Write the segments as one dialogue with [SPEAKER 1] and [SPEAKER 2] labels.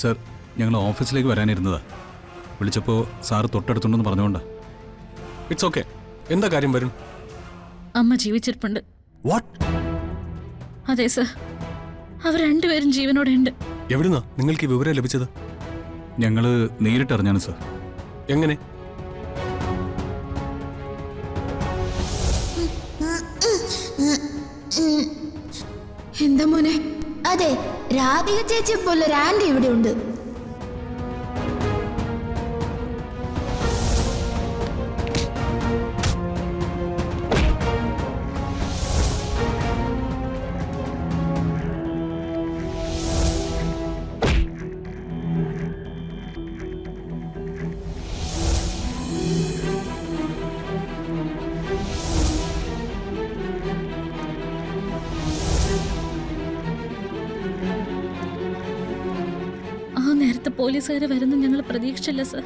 [SPEAKER 1] Sir, ഞങ്ങൾ ഓഫീസിലേക്ക് വരാനിരുന്നതാ. വിളിച്ചപ്പോൾ സാറ് തൊട്ടടുത്തുണ്ടെന്ന് പറഞ്ഞുകൊണ്ടാ.
[SPEAKER 2] It's okay. എന്താ കാര്യം വരും?
[SPEAKER 3] അമ്മ ജീവിച്ചിരിപ്പുണ്ട്.
[SPEAKER 2] വാട്ട്?
[SPEAKER 3] അതെ സർ, അവർ രണ്ടുപേരും ജീവനോടെ ഉണ്ട്.
[SPEAKER 2] എവിടുന്നാ നിങ്ങൾക്ക് ഈ വിവരം ലഭിച്ചത്?
[SPEAKER 1] ഞങ്ങൾ നേരിട്ടറിഞ്ഞാണ് സർ.
[SPEAKER 2] എങ്ങനെ?
[SPEAKER 4] എന്താ മോനെ? അതെ, രാധിക ചേച്ചി പോലെ ഒരു ആന്റി ഇവിടെ ഉണ്ട്.
[SPEAKER 3] നേരത്തെ പോലീസുകാർ വരുന്ന ഞങ്ങൾ പ്രതീക്ഷിച്ചില്ല സർ.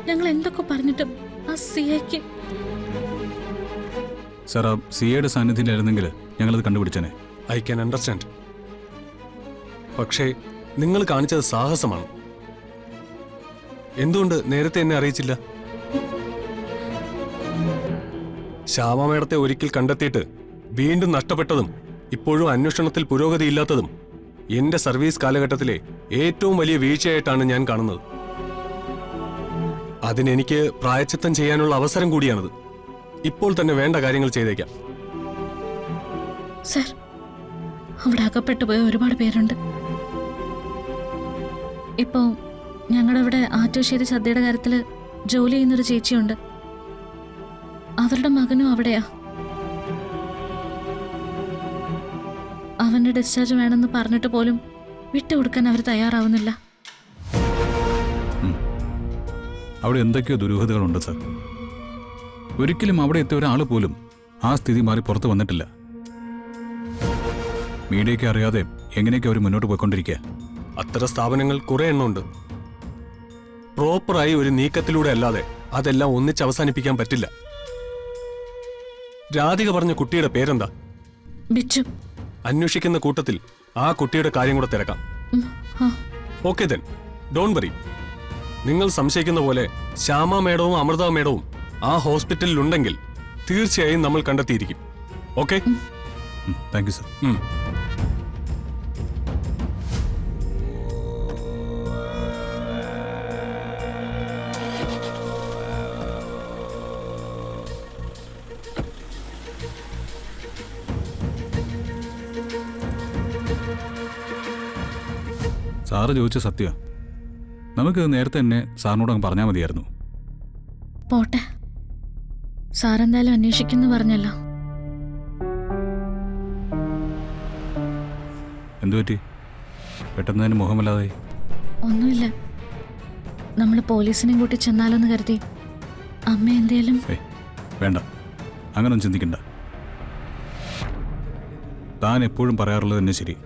[SPEAKER 3] ഞങ്ങൾ എന്തൊക്കെ പറഞ്ഞിട്ടും ആ സിഐക്ക്.
[SPEAKER 1] സാർ, ആ സിഐയുടെ സാന്നിധ്യത്തിലായിരുന്നെങ്കിൽ ഞങ്ങളത് കണ്ടുപിടിച്ചേനെ.
[SPEAKER 2] I can understand. പക്ഷേ നിങ്ങൾ കാണിച്ചത് സാഹസമാണ്. എന്തുകൊണ്ട് നേരത്തെ എന്നെ അറിയിച്ചില്ല? ശ്യാമ മേഡത്തെ ഒരിക്കൽ കണ്ടെത്തിയിട്ട് വീണ്ടും നഷ്ടപ്പെട്ടതും ഇപ്പോഴും അന്വേഷണത്തിൽ പുരോഗതിയില്ലാത്തതും എന്റെ സർവീസ് കാലഘട്ടത്തിലെ ഏറ്റവും വലിയ വീഴ്ചയായിട്ടാണ് ഞാൻ കാണുന്നത്. അതിനെനിക്ക് പ്രായശ്ചിത്തം ചെയ്യാനുള്ള അവസരം കൂടിയാണത്. ഇപ്പോൾ തന്നെ വേണ്ട കാര്യങ്ങൾ ചെയ്തേക്കാം.
[SPEAKER 3] സർ, അവിടെ അകപ്പെട്ടു പോയ ഒരുപാട് പേരുണ്ട്. ഇപ്പോ ഞങ്ങളുടെ ഇവിടെ ആറ്റുശ്ശേരി സദ്യയുടെ കാര്യത്തിൽ ജോലി ചെയ്യുന്നൊരു ചേച്ചിയുണ്ട്. അവരുടെ മകനും അവിടെയാ. അവന്റെ ഡിസ്ചാർജ് വേണമെന്ന് പറഞ്ഞിട്ട് പോലും വിട്ടുകൊടുക്കാൻ അവർ തയ്യാറാവുന്നില്ല.
[SPEAKER 1] അവിടെ എന്തൊക്കെയോ ദുരൂഹതകളുണ്ട് സർ. ഒരിക്കലും അവിടെ എത്തിയ ഒരാൾ പോലും ആ സ്ഥിതി മാറി പുറത്ത് വന്നിട്ടില്ല. മീഡിയയ്ക്ക് അറിയാതെ എങ്ങനെയൊക്കെ അവർ മുന്നോട്ട് പോയിക്കൊണ്ടിരിക്കുക.
[SPEAKER 2] അത്തരം സ്ഥാപനങ്ങൾ കുറെ എണ്ണമുണ്ട്. പ്രോപ്പറായി ഒരു നീക്കത്തിലൂടെ അല്ലാതെ അതെല്ലാം ഒന്നിച്ച് അവസാനിപ്പിക്കാൻ പറ്റില്ല. രാധിക പറഞ്ഞ കുട്ടിയുടെ പേരെന്താ?
[SPEAKER 3] ബിച്ചു.
[SPEAKER 2] അന്വേഷിക്കുന്ന കൂട്ടത്തിൽ ആ കുട്ടിയുടെ കാര്യം കൂടെ തിരക്കാം. Okay then, don't worry. നിങ്ങൾ സംശയിക്കുന്ന പോലെ ശ്യാമ മേഡവും അമൃത മേഡവും ആ ഹോസ്പിറ്റലിൽ ഉണ്ടെങ്കിൽ തീർച്ചയായും നമ്മൾ കണ്ടെത്തിയിരിക്കും. Okay?
[SPEAKER 1] Thank you sir. Sir ചോദിച്ച സത്യ. നമുക്ക് നേരത്തെ തന്നെ സാറിനോട് അങ്ങ് പറഞ്ഞാൽ മതിയായിരുന്നു.
[SPEAKER 3] പോട്ടെ, സാറെന്തായാലും അന്വേഷിക്കുന്നു പറഞ്ഞല്ലോ.
[SPEAKER 1] എന്തുപറ്റി? പെട്ടെന്ന് തന്നെ മുഖമല്ലാതെ.
[SPEAKER 3] ഒന്നുമില്ല, നമ്മൾ പോലീസിനെയും കൂട്ടി ചെന്നാലോന്ന് കരുതി. അമ്മ എന്തേലും.
[SPEAKER 1] വേണ്ട, അങ്ങനൊന്നും ചിന്തിക്കണ്ട. താൻ എപ്പോഴും പറയാറുള്ളത് തന്നെ ശരി.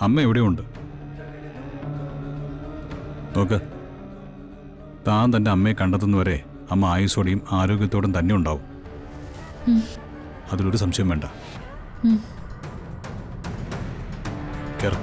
[SPEAKER 1] അമ്മ എവിടെയുണ്ട് നോക്ക്. താൻ തൻ്റെ അമ്മയെ കണ്ടെത്തുന്നവരെ അമ്മ ആയുസ്സോടെയും ആരോഗ്യത്തോടും തന്നെ ഉണ്ടാവും. അതിലൊരു സംശയം വേണ്ട. കേറ്.